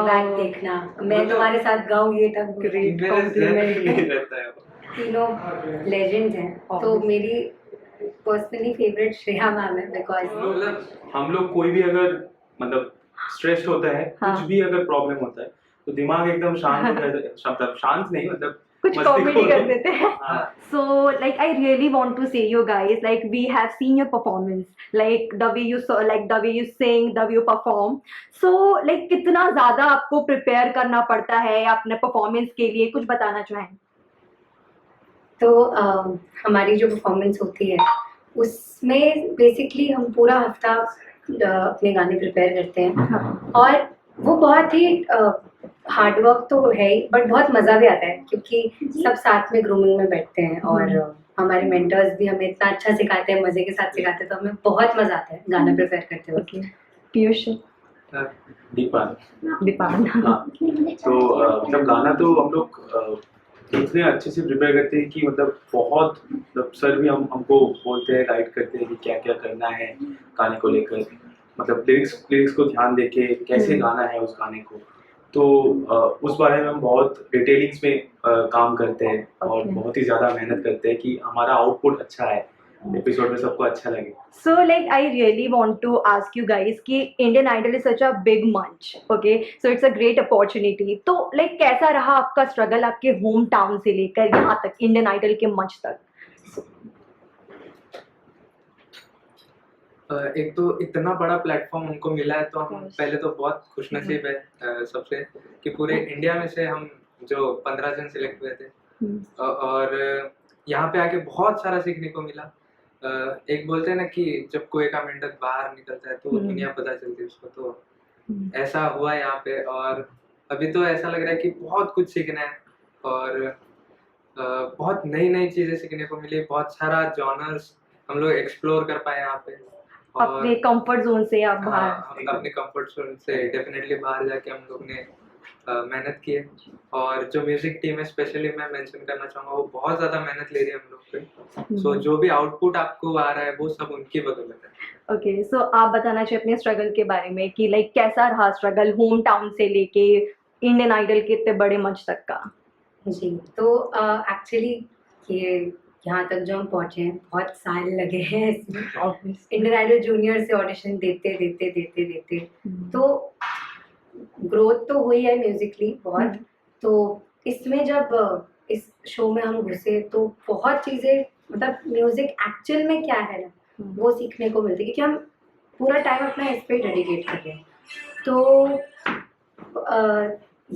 Back देखना, मैं तुम्हारे साथ गाऊँ ये तक ग्रेट मेरा कॉम्प्लीमेंट नहीं रहता है वो। तीनों लेजेंड्स हैं। तो मेरी पर्सनली फेवरेट श्रेया मैम है बिकॉज मतलब हम लोग कोई भी अगर मतलब स्ट्रेस्ड होता है, हाँ। कुछ भी अगर प्रॉब्लम होता है तो दिमाग एकदम शांत हो जाता है। मतलब शांत नहीं, मतलब कुछ मस्ती कॉमेडी करो। कर देते हैं. हाँ। So like I really want to say you guys, like we have seen your performance, like the way you saw, like the way you sing, the way you perform. So like कितना ज़्यादा आपको prepare करना पड़ता है अपने performance के लिए, कुछ बताना चाहें? तो हमारी जो परफॉर्मेंस होती है उसमें बेसिकली हम पूरा हफ्ता अपने गाने प्रिपेयर करते हैं और वो बहुत ही हार्ड वर्क तो है ही बट बहुत मज़ा भी आता है क्योंकि सब साथ में ग्रूमिंग में बैठते हैं और हमारे मेंटर्स भी हमें इतना अच्छा सिखाते हैं, मज़े के साथ सिखाते हैं, तो हमें बहुत मज़ा आता है गाना प्रिपेयर करते वक्त। पीयूष, दीपान। दीपान. हाँ, तो मतलब गाना तो हम लोग इतने अच्छे से प्रिपेयर करते हैं कि मतलब बहुत मतलब सर भी हमको बोलते हैं, गाइड करते हैं कि क्या क्या करना है गाने को लेकर, मतलब लिरिक्स को ध्यान देके कैसे गाना है उस गाने को। तो उस बारे में हम बहुत डिटेलिंग्स में काम करते हैं और बहुत ही ज़्यादा मेहनत करते हैं कि हमारा आउटपुट अच्छा है, एपिसोड में सबको अच्छा लगे। So like I really want to ask you guys कि Indian Idol is such a big munch, okay? So it's a great opportunity. तो like कैसा रहा आपका स्ट्रगल आपके होम टाउन से लेकर यहाँ तक इंडियन आइडल के मंच तक? एक तो इतना बड़ा प्लेटफॉर्म हमको मिला है तो हम पहले तो बहुत खुशनसीब है सबसे कि पूरे इंडिया में से हम जो 15 जन सिलेक्ट हुए थे और यहाँ पे आके बहुत सारा सीखने को मिला। एक बोलते हैं ना कि जब कोई का मेंढक बाहर निकलता है तो दुनिया पता चलती है उसको, तो ऐसा हुआ यहाँ पे और अभी तो ऐसा लग रहा है कि बहुत कुछ सीखना है और बहुत नई नई चीज़ें सीखने को मिली, बहुत सारा जॉनर्स हम लोग एक्सप्लोर कर पाए यहाँ पे। अपने कंफर्ट जोन से आप बाहर? हम अपने कंफर्ट जोन से डेफिनेटली बाहर जाके हम लोग ने मेहनत की है और जो म्यूजिक टीम है स्पेशली मैं मेंशन करना चाहूँगा वो बहुत ज़्यादा मेहनत ले रही है हम लोग पे। सो जो भी आउटपुट आपको आ रहा है वो सब उनकी बदौलत है। ओके, सो आप बताना चाहिए अपने स्ट्रगल के बारे में कि लाइक कैसा रहा स्ट्रगल होम टाउन से लेके इंडियन आइडल के इतने बड़े मंच तक का? जी, तो एक्चुअली ये यहाँ तक जो हम पहुँचे हैं बहुत साल लगे हैं इसमें। इंडियन आइडल जूनियर से ऑडिशन देते तो ग्रोथ तो हुई है म्यूजिकली बहुत। तो इसमें जब इस शो में हम घुसे तो बहुत चीज़ें मतलब म्यूजिक एक्चुअल में क्या है ना वो सीखने को मिलती है क्योंकि हम पूरा टाइम अपना इस पे डेडिकेट कर रहे हैं। तो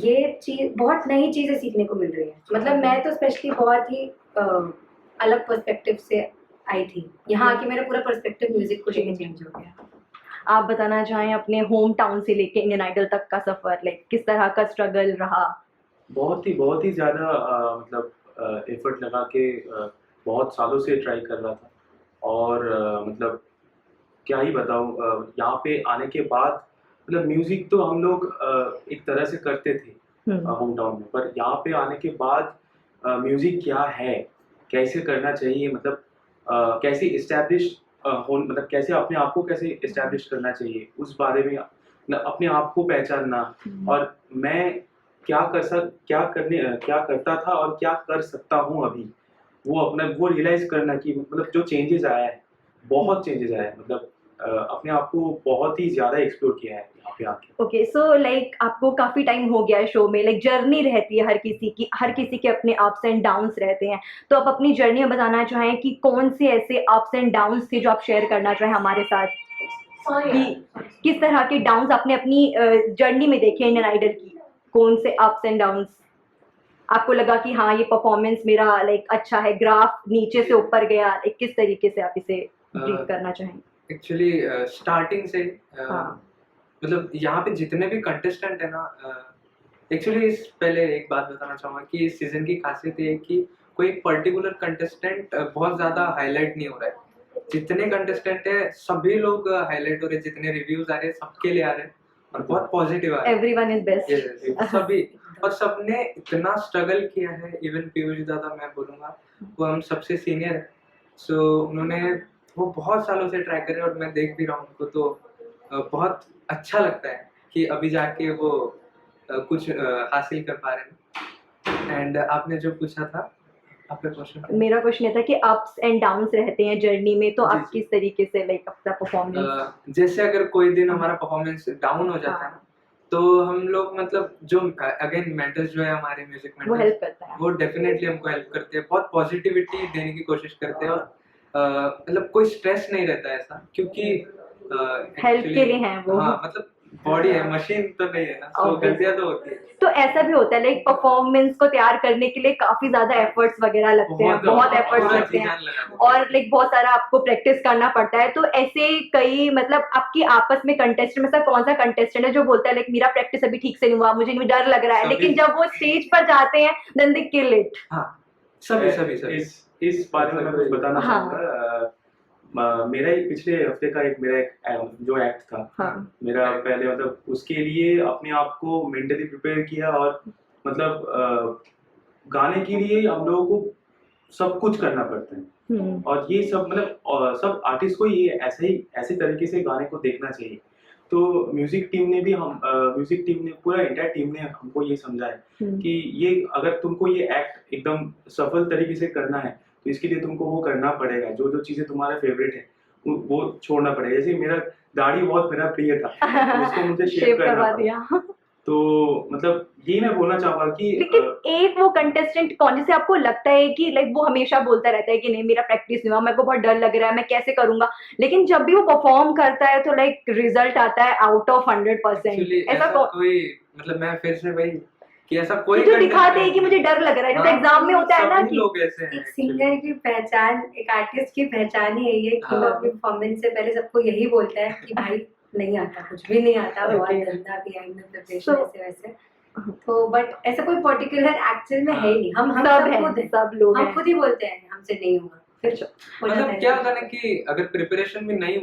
ये चीज़ बहुत नई चीज़ें सीखने को मिल रही है। मतलब मैं तो स्पेशली बहुत ही अलग पर्सपेक्टिव से आई थी, यहाँ आके मेरा पूरा पर्सपेक्टिव म्यूजिक को लेके चेंज हो गया। आप बताना चाहें अपने होम टाउन से लेके इंडियन आइडल तक का सफर, लाइक किस तरह का स्ट्रगल रहा? बहुत ही ज़्यादा मतलब एफर्ट लगा के बहुत सालों से ट्राई कर रहा था और मतलब क्या ही बताऊँ, यहाँ पे आने के बाद मतलब म्यूज़िक तो हम लोग एक तरह से करते थे होम टाउन में, पर यहाँ पे आने के बाद म्यूज़िक क्या है, कैसे करना चाहिए, मतलब कैसे इस्टेब्लिश मतलब कैसे अपने आप को कैसे इस्टेब्लिश करना चाहिए उस बारे में अपने आप को पहचानना और मैं क्या करता था और क्या कर सकता हूँ अभी, वो रियलाइज़ करना कि मतलब जो चेंजेस आया है, बहुत चेंजेस आया है, मतलब अपने आप को बहुत ही ज़्यादा एक्सप्लोर किया है यहाँ पे आके। ओके, सो लाइक आपको काफ़ी टाइम हो गया है शो में, लाइक जर्नी रहती है हर किसी के अपने अप्स एंड डाउन्स रहते हैं। तो आप अपनी जर्नी में बताना चाहें कि कौन से ऐसे अप्स एंड डाउन्स थे जो आप शेयर करना चाहें हमारे साथ कि किस तरह के डाउन्स आपने अपनी जर्नी में देखे इंडियन आइडल की? कौन से अप्स एंड डाउन्स आपको लगा कि हाँ ये परफॉर्मेंस मेरा लाइक अच्छा है, ग्राफ नीचे से ऊपर गया, लाइक किस तरीके से आप इसे ब्रीफ करना चाहें? एक्चुअली स्टार्टिंग से मतलब यहाँ पे जितने भी कंटेस्टेंट है ना, एक्चुअली इस पहले एक बात बताना चाहूँगा कि इस सीजन की खासियत ये है कि कोई एक पर्टिकुलर कंटेस्टेंट बहुत ज़्यादा हाईलाइट नहीं हो रहा है। जितने कंटेस्टेंट है सभी लोग हाईलाइट हो रहे हैं, जितने रिव्यूज आ रहे हैं सबके लिए आ रहे हैं और बहुत पॉजिटिव आ रहे हैं। Everyone is best. सभी और सबने इतना स्ट्रगल किया है, इवन पीयूष दादा मैं बोलूँगा वो हम सबसे सीनियर है। सो उन्होंने वो बहुत सालों से ट्राई कर रहे हैं और मैं देख भी रहा हूँ उनको, तो बहुत अच्छा लगता है कि अभी जाके वो कुछ हासिल कर पा रहे हैं। एंड आपने जो पूछा था, आपका क्वेश्चन मेरा क्वेश्चन ये था कि अप्स एंड डाउन्स रहते हैं जर्नी में, तो जी, आप जी। किस तरीके से लाइक अपना परफॉर्मेंस? जैसे अगर कोई दिन हमारा परफॉर्मेंस डाउन हो जाता है ना, तो हम लोग मतलब जो अगेन मेंटर्स जो है हमारे म्यूजिक वो मेंटर्स, हेल्प करता है। वो डेफिनेटली हमको हेल्प करते हैं, बहुत पॉजिटिविटी देने की कोशिश करते हैं। और मतलब कोई स्ट्रेस नहीं रहता है ऐसा, क्योंकि हेल्प के लिए हैं वो। हाँ मतलब बॉडी है, मशीन तो नहीं है ना, तो Obviously. गलतियां तो होती है। तो ऐसा भी होता है लाइक परफॉर्मेंस को तैयार करने के लिए काफी ज्यादा एफर्ट्स वगैरह लगते हैं, बहुत एफर्ट्स पूरा लगते जी हैं, जान लगा देते हैं। और लाइक बहुत सारा आपको प्रैक्टिस करना पड़ता है। तो ऐसे कई मतलब आपकी आपस में कंटेस्टेंट में से कौन सा कंटेस्टेंट है जो बोलता है लाइक मेरा प्रैक्टिस अभी ठीक से नहीं हुआ, मुझे डर लग रहा है, सभी। लेकिन जब वो स्टेज पर जाते हैं देन दे किल इट? हाँ, सभी इस बारे में मैं कुछ बताना हाँ। चाहूंगा। मेरा ही पिछले हफ्ते का मेरा एक जो एक्ट था, हाँ। मेरा पहले मतलब उसके लिए अपने आप को मेंटली प्रिपेयर किया, और मतलब गाने के लिए हम लोगों को सब कुछ करना पड़ता है। और ये सब मतलब सब आर्टिस्ट को ये ऐसे तरीके से गाने को देखना चाहिए। तो म्यूजिक टीम ने भी म्यूजिक टीम ने पूरा इंटायर टीम ने हमको ये समझाया कि ये अगर तुमको ये एक्ट एकदम सफल तरीके से करना है, तो इसके लिए तुमको वो करना पड़ेगा, जो जो चीजें तुम्हारे फेवरेट है वो छोड़ना पड़ेगा। जैसे मेरा दाढ़ी बहुत मेरा प्रिय था, तो उसको मुझे शेव शेप करना करवा पड़ा। दिया। तो मतलब यही मैं बोलना चाहूंगा कि लेकिन एक वो कंटेस्टेंट कौन जिसे आपको लगता है कि लाइक वो हमेशा बोलता रहता है कि नहीं मेरा प्रैक्टिस नहीं हुआ, मेरे को बहुत डर लग रहा है, मैं कैसे करूंगा, लेकिन जब भी वो परफॉर्म करता है तो लाइक रिजल्ट आता है आउट ऑफ 100%? एक्चुअली ऐसा ऐसा कोई मतलब मैं फिर से वही कि ऐसा कोई जो दिखाते contestant हैं कि मुझे डर लग रहा है, जैसे हाँ, एग्जाम में होता है ना सभी कि लोग ऐसे हैं एक actually। सिंगर की पहचान, एक आर्टिस्ट की पहचान ही है ये कि वो हाँ। अपनी परफॉर्मेंस से पहले सबको यही बोलता है कि भाई नहीं आता, कुछ भी नहीं आता, बहुत Okay. गंदा बिहाइंड में प्रिपरेशन So- ऐसे वैसे। तो बट ऐसा कोई पर्टिकुलर एक्चुअल में है ही नहीं, हम सब सब है, खुद हैं, सब लोग हम हैं। खुद ही बोलते हैं हमसे नहीं होगा, फिर हो जाता मतलब है। क्या होता है ना कि अगर प्रिपरेशन भी नहीं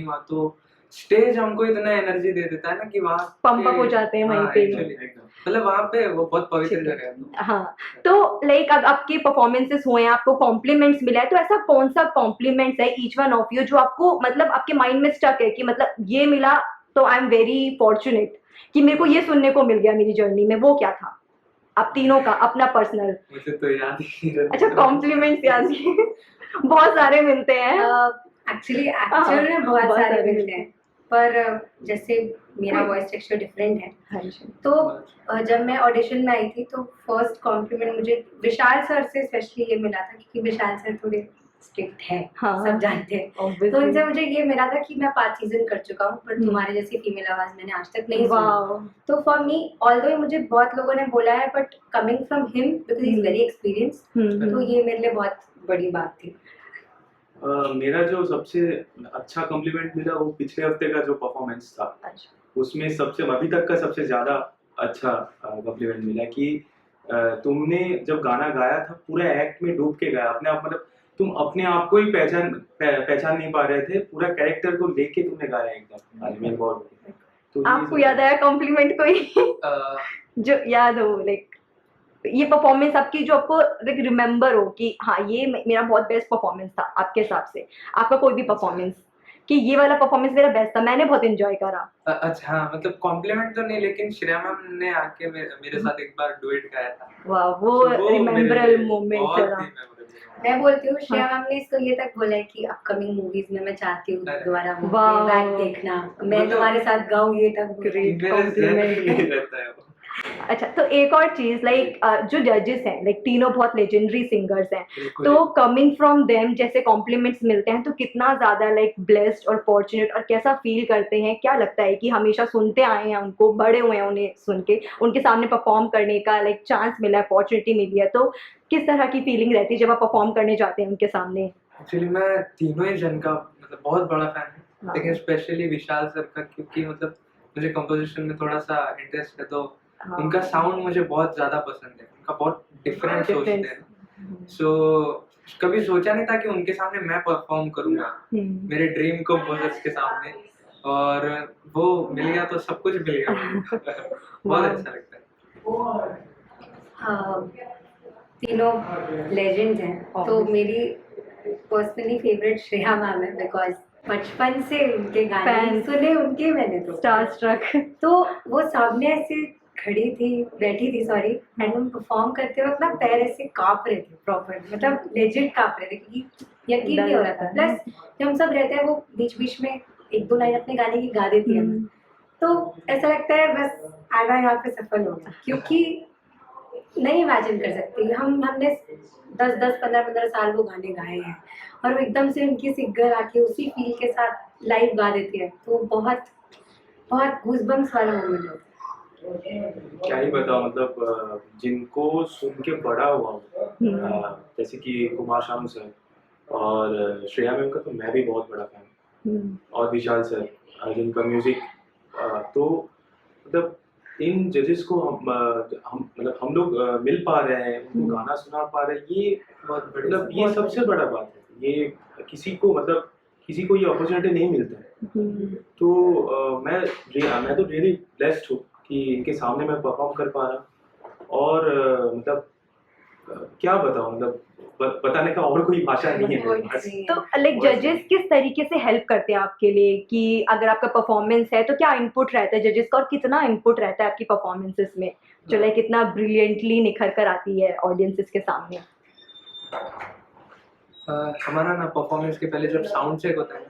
हुआ तो स्टेज हमको इतना एनर्जी दे देता है ना कि वहाँ पंप अप हो जाते हैं वहीं पे। मतलब वहाँ पे वो बहुत पवित्र ठीक है। जगह है। तो हाँ, तो लाइक अब आपके परफॉर्मेंसेस हुए हैं, आपको कॉम्प्लीमेंट्स मिला है, तो ऐसा कौन सा कॉम्प्लीमेंट्स है ईच वन ऑफ यू जो आपको मतलब आपके माइंड में स्टक है कि मतलब ये मिला तो आई एम वेरी फॉर्चुनेट कि मेरे को ये सुनने को मिल गया मेरी जर्नी में? वो क्या था आप तीनों का अपना पर्सनल? मुझे तो याद ही नहीं रहता। अच्छा, कॉम्प्लीमेंट्स याद नहीं बहुत सारे मिलते हैं। एक्चुअली एक्चुअल में बहुत बहुत सारे सारे मिलते हैं, पर जैसे मेरा वॉइस टेक्सचर डिफरेंट है, हाँ जी। तो जब मैं ऑडिशन में आई थी तो फर्स्ट कॉम्प्लीमेंट मुझे विशाल सर से स्पेशली ये मिला था, क्योंकि विशाल सर थोड़े स्ट्रिक्ट है, हाँ। सब जानते हैं। तो Obviously. उनसे मुझे ये मिला था कि मैं 5 सीजन कर चुका हूँ, पर तुम्हारे जैसी फीमेल आवाज मैंने आज तक नहीं सुनी। Wow. तो फॉर मी ऑल्दो मुझे बहुत लोगों ने बोला है, but coming from him because he is very experienced, तो ये मेरे लिए बहुत बड़ी बात थी। मेरा जो सबसे अच्छा कॉम्प्लीमेंट मिला वो पिछले हफ्ते का जो परफॉर्मेंस था, अच्छा। उसमें सबसे अभी तक का सबसे ज्यादा अच्छा कॉम्प्लीमेंट मिला कि तुमने जब गाना गाया था पूरा एक्ट में डूब के गाया अपने आप, मतलब तुम अपने आप को ही पहचान नहीं पा रहे थे, पूरा कैरेक्टर को लेके तुमने गाया एकदम मेन बॉल। तो आपको याद आया कॉम्प्लीमेंट कोई जो याद हो लाइक ये परफॉर्मेंस आपकी जो आपको लाइक रिमेम्बर हो कि हाँ ये मेरा बहुत बेस्ट परफॉर्मेंस था आपके हिसाब से? आपका कोई भी परफॉर्मेंस कि ये वाला परफॉर्मेंस मेरा बेस्ट था, मैंने बहुत एंजॉय करा? अच्छा हाँ, मतलब कॉम्प्लीमेंट तो नहीं, लेकिन श्रेया मैम ने आके मेरे साथ एक बार डुएट गाया था। वाह, वो रिमेम्बरेबल मोमेंट था। मैं बोलती हूँ श्रेया मैम ने इसको ये तक बोला है कि अपकमिंग मूवीज में मैं चाहती हूँ दोबारा बैक देखना, मैं तुम्हारे साथ गाऊँ, ये तक Great compliment। अच्छा, तो एक और चीज लाइक जो जजेस हैं लाइक तीनों बहुत लेजेंडरी सिंगर्स हैं, तो कमिंग फ्रॉम देम जैसे कॉम्प्लीमेंट्स मिलते हैं तो कितना ज्यादा लाइक ब्लेस्ड और फॉर्चुनेट और कैसा फील करते हैं? क्या लगता है कि हमेशा सुनते आए हैं उनको, बड़े हुए हैं उन्हें सुन के, उनके सामने परफॉर्म करने का लाइक चांस मिला है, अपॉर्चुनिटी मिली है, तो किस तरह की फीलिंग रहती है जब आप परफॉर्म करने जाते हैं उनके सामने? एक्चुअली मैं तीनों ही जन का मतलब बहुत बड़ा फैन हूँ, हाँ। लेकिन स्पेशली विशाल सर का, क्योंकि मतलब मुझे कंपोजिशन में थोड़ा सा इंटरेस्ट है, तो हाँ। उनका साउंड मुझे बहुत ज्यादा पसंद है, उनका बहुत डिफरेंट सोचते हैं। सो कभी सोचा नहीं था कि उनके सामने मैं परफॉर्म करूंगा, मेरे ड्रीम कंपोजर्स के सामने, और वो मिल गया तो सब कुछ मिल गया। बहुत अच्छा लगता है। तीनों लेजेंड्स हैं, तो मेरी पर्सनली फेवरेट श्रेया मैम है, बिकॉज बचपन से उनके गाने Fans. सुने, उनके मैंने तो स्टार स्ट्रक। तो वो सामने ऐसे खड़ी थी, बैठी थी सॉरी, एंड हम परफॉर्म करते वक्त ना पैर ऐसे कांप रहे थे प्रॉपर, मतलब लेजिट कांप रहे थे, क्योंकि यकीन नहीं हो रहा था। प्लस जब हम सब रहते हैं वो बीच बीच में एक दो लाइन अपने गाने की गा देती है ना, तो ऐसा लगता है बस आना यहाँ पे सफल हो गया, क्योंकि नहीं इमेजिन कर सकती हमने 10-15 साल वो गाने गाए हैं, और वो एकदम से उनकी सिंगर आके उसी फील के साथ लाइव गा देती है, तो बहुत बहुत गूज़बम्प्स वाला मोमेंट होता है। क्या ही बताओ, मतलब जिनको सुन के बड़ा हुआ हूँ, जैसे कि कुमार शानू सर और श्रेया मैम का तो मैं भी बहुत बड़ा फैन हूँ, और विशाल सर जिनका म्यूजिक, तो मतलब इन जजेस को हम लोग मिल पा रहे हैं, उनको गाना सुना पा रहे हैं, ये बहुत बड़ी मतलब ये सबसे बड़ा बात है। ये किसी को ये अपॉर्चुनिटी नहीं मिलता है। तो मैं तो रियली ब्लेस्ड हूँ कि इनके सामने मैं परफॉर्म कर पा रहा हूँ, और मतलब क्या बताऊँ, मतलब बताने का और कोई भाषा नहीं है मेरे पास। तो लाइक जजेस किस तरीके से हेल्प करते हैं आपके लिए, कि अगर आपका परफॉर्मेंस है तो क्या इनपुट रहता है जजेस का, और कितना इनपुट रहता है आपकी परफॉर्मेंसेस में, जो लाइक कितना ब्रिलियंटली निखर कर आती है ऑडियंसेस के सामने? हमारा ना परफॉर्मेंस के पहले जब साउंड चेक होता है ना,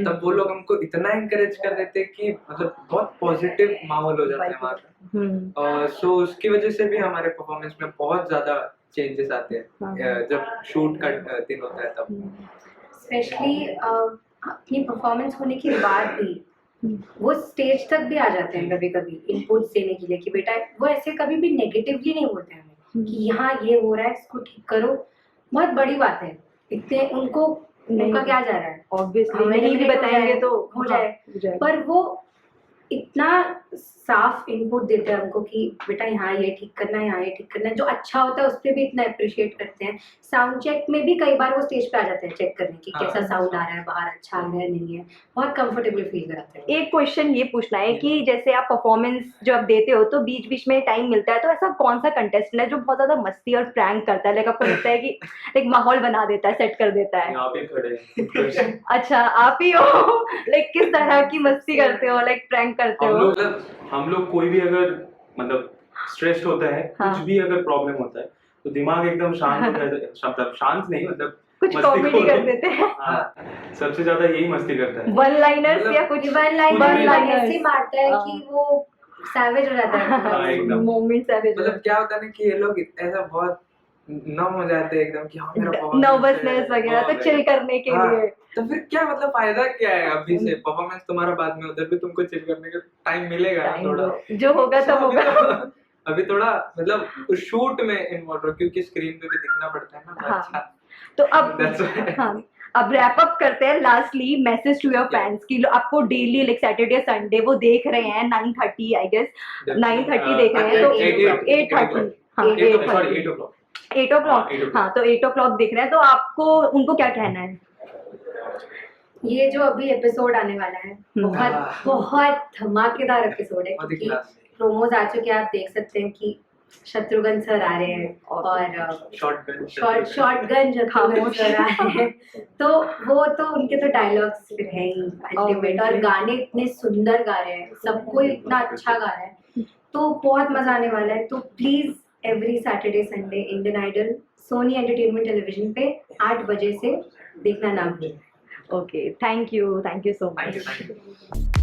तब वो लोग हमको इतना इंकरेज कर देते हैं कि मतलब बहुत पॉजिटिव माहौल हो जाता है वहाँ पे, और सो उसकी वजह से भी हमारे परफॉर्मेंस में बहुत ज़्यादा चेंजेस आते हैं जब शूट का दिन होता है तब। स्पेशली अपनी परफॉर्मेंस होने के बाद भी वो स्टेज तक भी आ जाते हैं कभी कभी इनपुट्स देने के लिए, कि बेटा वो ऐसे कभी भी नेगेटिवली नहीं बोलते हैं हमें कि यहाँ ये हो रहा है इसको ठीक करो, बहुत बड़ी बात है। इतने उनका क्या जा रहा है, ऑब्वियसली हमें नहीं भी eliminate हो बताएंगे जाए, तो हो जाए, पर वो इतना साफ इनपुट देते हैं हमको कि बेटा यहाँ ये ठीक करना है, यहाँ ये ठीक करना है, जो अच्छा होता है उस पर भी इतना अप्रिशिएट करते हैं। साउंड चेक में भी कई बार वो स्टेज पे आ जाते हैं चेक करने की कैसा साउंड आ रहा है बाहर, अच्छा आ रहा है नहीं है, बहुत कंफर्टेबल फील कराते हैं। एक क्वेश्चन ये पूछना है कि जैसे आप परफॉर्मेंस जब आप देते हो तो बीच बीच में टाइम मिलता है, तो ऐसा कौन सा कंटेस्टेंट है जो बहुत ज्यादा मस्ती और प्रैंक करता है, लाइक आपको लगता है कि लाइक माहौल बना देता है, सेट कर देता है? यहाँ पे खड़े हैं। अच्छा आप ही हो? लाइक किस तरह की मस्ती करते हो, लाइक प्रैंक करते हो? हम लोग कोई भी अगर मतलब स्ट्रेस्ड होता है, कुछ भी अगर प्रॉब्लम होता है, तो दिमाग एकदम शांत हो जाता है, मतलब शांत नहीं, मतलब कुछ कॉमेडी कर देते हैं। हाँ, सबसे ज्यादा यही मस्ती करता है। वन लाइनर्स या कुछ वन लाइन ऐसे मारता है कि वो सैवेज हो जाता है एकदम मोमेंट सैवेज। मतलब क्या होता है ना कि ये लोग ऐसा बहुत नम हो जाते हैं एकदम कि हाँ मेरा नर्वसनेस वगैरह, तो चिल करने के लिए। तो फिर क्या मतलब फायदा क्या है अभी से, परफॉर्मेंस तुम्हारा बाद में, उधर भी तुमको चिल करने का टाइम मिलेगा थोड़ा, जो होगा तो होगा। अभी थोड़ा मतलब शूट में इन्वॉल्व हो, क्योंकि स्क्रीन पे भी दिखना पड़ता है ना। हाँ। अच्छा तो अब अब रैप अप करते हैं। Lastly message to your fans कि आपको डेली लाइक सैटरडे संडे वो देख रहे हैं 9:30 आई गेस 9:30 देख रहे हैं, तो 8:30 हाँ 8 o'clock हाँ, तो 8 o'clock देख रहे हैं, तो आपको उनको क्या कहना है? ये जो अभी एपिसोड आने वाला है बहुत बहुत धमाकेदार एपिसोड है, क्योंकि प्रोमोज आ चुके हैं, आप देख सकते हैं कि शत्रुघ्न सर आ रहे हैं और शॉटगन शत्रुघ्न सर आ रहे हैं, तो वो तो उनके तो डायलॉग्स फिर है ही अल्टीमेट, और गाने इतने सुंदर गा रहे हैं, सबको इतना अच्छा गा रहा है, तो बहुत मजा आने वाला है। तो please every Saturday Sunday Indian Idol Sony Entertainment Television पे 8 बजे से देखना ना भूलें। Okay, thank you so much.